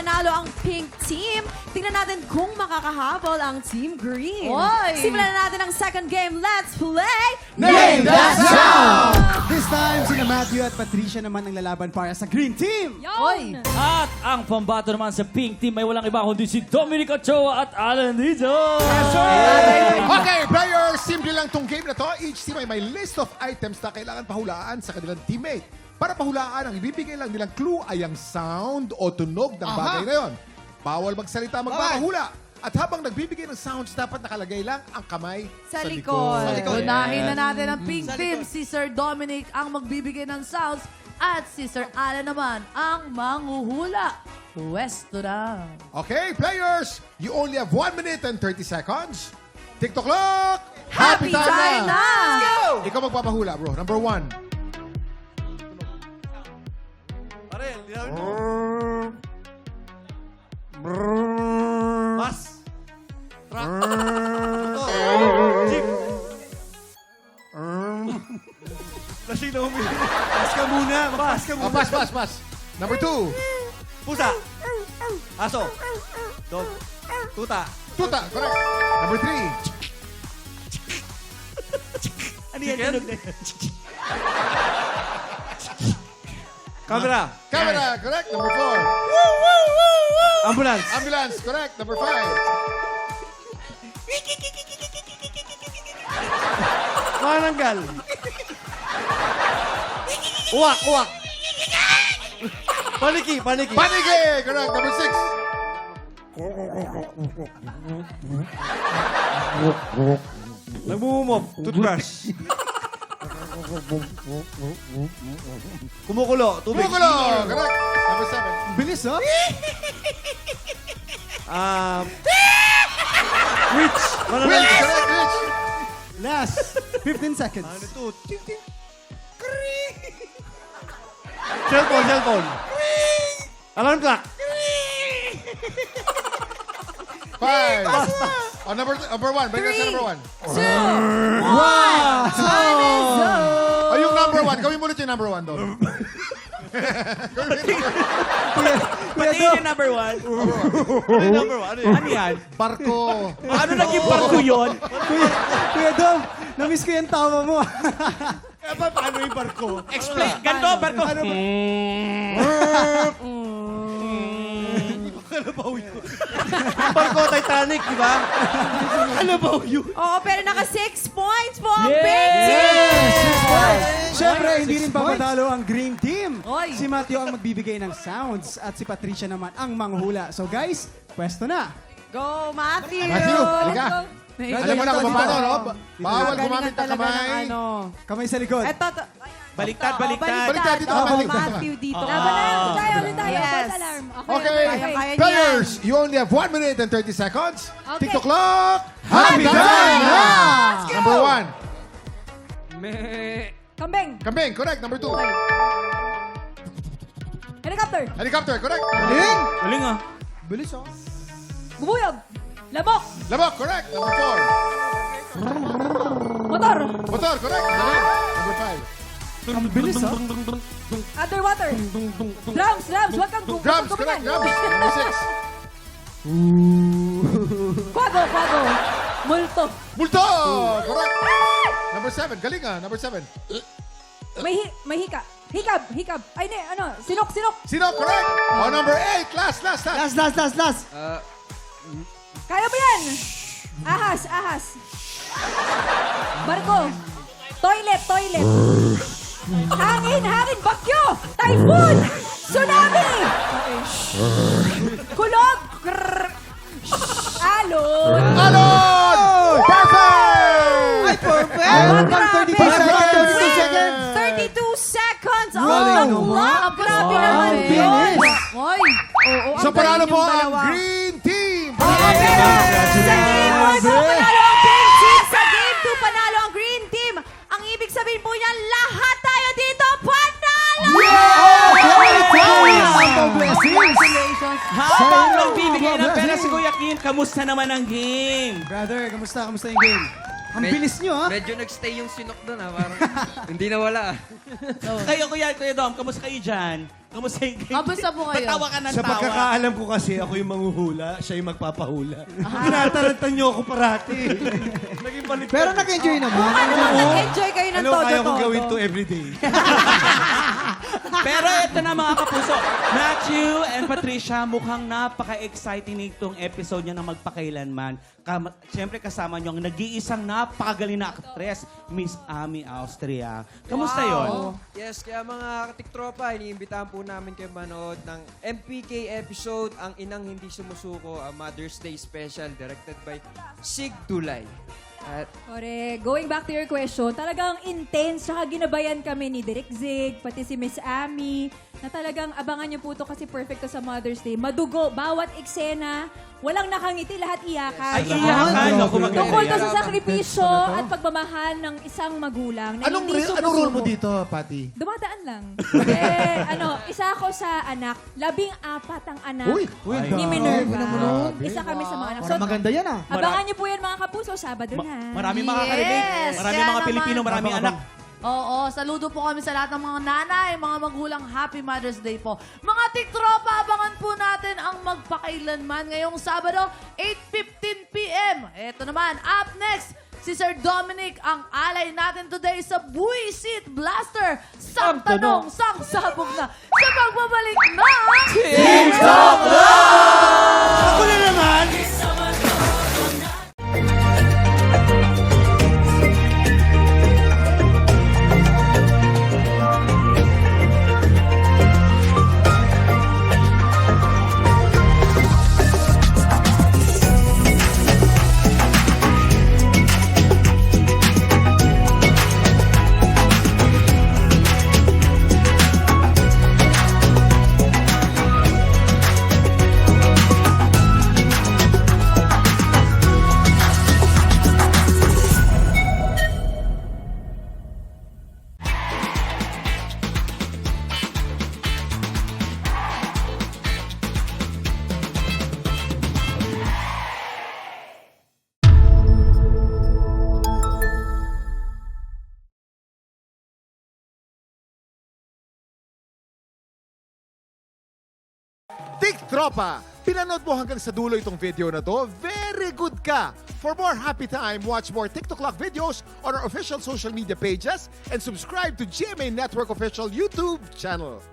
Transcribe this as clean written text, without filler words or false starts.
panalo ang pink team. Tingnan natin kung makakahabol ang team green. Oy! Simulan na natin ang second game. Let's play! Name that sound! This time, sina Matthew at Patricia naman ang lalaban para sa green team. Oy! At ang pambato naman sa pink team ay walang iba kundi si Dominic Ochoa at Alan Rizzo. Okay, players, simple lang tong game na to. Each team ay may list of items na kailangan pahulaan sa kanilang teammate. Para pahulaan, ang ibibigay lang nilang clue ay ang sound o tunog ng bagay na yon. Bawal magsalita, magpapahula. At habang nagbibigay ng sounds, dapat nakalagay lang ang kamay Sa sa likod. likod. Unahin na natin ang pink team. Si Sir Dominic ang magbibigay ng sounds at si Sir Alan naman ang manghuhula. Pwesto na. Okay, players, you only have 1 minute and 30 seconds. TikTok clock! Happy time na! Ikaw magpapahula, bro. Number 1. Bus. Truck. Jeep. Lasing na umili. Pass ka muna. Pass ka muna. Pass. Number 2. Pusa. Aso. Dog. Tuta. Tuta, correct. Number 3. Ano yan? Camera. Camera, correct. Number 4. Ambulance. Ambulance, correct. Number 5. Mananggal. Uwak. Paniki. Panige, correct. Number 6. Nagmumumop. Toothbrush. Kumukulo. Tubig. Bumukulo, correct. Number 7. Bilis, oh. Witch. Rich, Manananggal. correct, Rich. Last 15 seconds. Ano to? Ting, ting. Cellphone. Alarm clock. 5. Oh, number 1. Bring us sa number 1. Wow! Oh, yung number 1. Gawin mo ulit yung number 1 doon. Pati yung number 1. Ano yung number 1? Ano yan? Barko. Ano naging barko yun? Kuya Dom, na-miss ko yung tawa mo. Paano yung barko? Explain. Ganto, barko. Kalabaw yun. Barko Titanic, di ba? Kalabaw yun. Oo, pero naka 6 points po ang pink team. Siyempre, hindi rin papadalo ang green team. Oy. Si Matthew ang magbibigay ng sounds at si Patricia naman ang manghula. So guys, pwesto na. Go, Matthew! Matthew, halika. Alam mo na kung paano, no? Bawal Galingan gumamit ng talaga kamay. ng ano. Kamay sa likod. Eto, Baliktad. Baliktad dito, Oo, baliktad. Matthew dito. Ulit tayo. Yes. False alarm. Okay, Kaya-kaya players, you only have 1 minute and 30 seconds. TikTok clock. Happy time na! Number 1. Kambing. Kambing, correct. Number 2. Helicopter. Helicopter, correct. Galing! Galing ah. Bilis, oh. Bubuyog. Labok. Labok, correct. Number 4. Motor. Motor, correct. Number 5. Ang bilis, oh. Underwater. Drums. Huwag kang Drums, correct. Drums. Number 6. Kwago. Multo. Multo, correct. Number 7. Galing ah. Number 7. May hika. Hikab. Ay, ne, ano? Sinok. Sino, correct. Oh, number 8. Last. Last. Kaya mo yan. Ahas. Barko. Toilet. Hangin, bagyo. Typhoon. Tsunami. Kulog. Alon. Alon! Perfect! Ay, perfect! 32 seconds! 32 seconds on Rolling the naman. clock. Grabe Wow. naman Bilis. yun. Oy. Oo, So, ang panalo galing po yung ang dalawa. Green Team! Sa Game 1 po, panalo ang pink team. Sa Game 2, panalo ang green team. Ang ibig sabihin po niyan, lahat tayo dito panalo! Congratulations. Habang nagbibigay ng pera si Kuya Kim, kamusta naman ang game? Brother, kamusta yung game? Ang bilis nyo, ha? Medyo nagstay yung sinok doon, ha? Parang hindi nawala, ah. Kayo, Kuya Dom, kamusta kayo dyan? Kamusta yung game? Kamusta po kayo? Patawa ka ng Sa tawa. pagkakaalam ko kasi, ako yung manghuhula, siya yung magpapahula. Tinataranta niyo ako parati. Naging balik. Pero nag-enjoy naman. Nag-enjoy kayo ng Ano, kaya kong todo-todo. gawin to everyday. Pero ito na mga kapuso. Matthew and Patricia, mukhang napaka-exciting nitong episode niya na magpakailanman. Siyempre kasama niyo ang nag-iisang napakagaling na aktres, Miss Ami Austria. Kamusta yon? Yes, kaya mga katiktropa, iniimbitahan po namin kayo manood ng MPK episode, Ang Inang Hindi Sumusuko, a Mother's Day Special, directed by Sig Dulay. At Correct. Going back to your question, talagang intense. Tsaka ginabayan kami ni Direk Zig, pati si Miss Ami, na talagang abangan niyo po ito kasi perfect to sa Mother's Day. Madugo, bawat eksena, walang nakangiti, lahat iyakan. Ay, iyakan. Naku, maganda Tungkol to yan. sa sakripisyo at pagmamahal ng isang magulang na Anong hindi role mo sumusuko. dito, Patty? Dumadaan lang. Isa ako sa anak, 14 ang anak Uy, ni Minerva. Isa kami sa mga anak. So, Maganda yan, ah. abangan niyo po yan mga kapuso, Sabado na. Maraming makaka-relate. Yes, Maraming kaya mga naman. Pilipino, maraming anak. Oo, saludo po kami sa lahat ng mga nanay, mga magulang. Happy Mother's Day po. Mga tiktropa, abangan po natin ang magpakailanman ngayong Sabado, 8:15 p.m. Ito naman, up next, si Sir Dominic, ang alay natin today sa Buisit Blaster. Sang tanong, sang sabog na sa pagbabalik ng Ako na naman! Tik Tropa! Pinanood mo hanggang sa dulo itong video na to? Very good ka! For more happy time, watch more TikTok Clock videos on our official social media pages and subscribe to GMA Network official YouTube channel.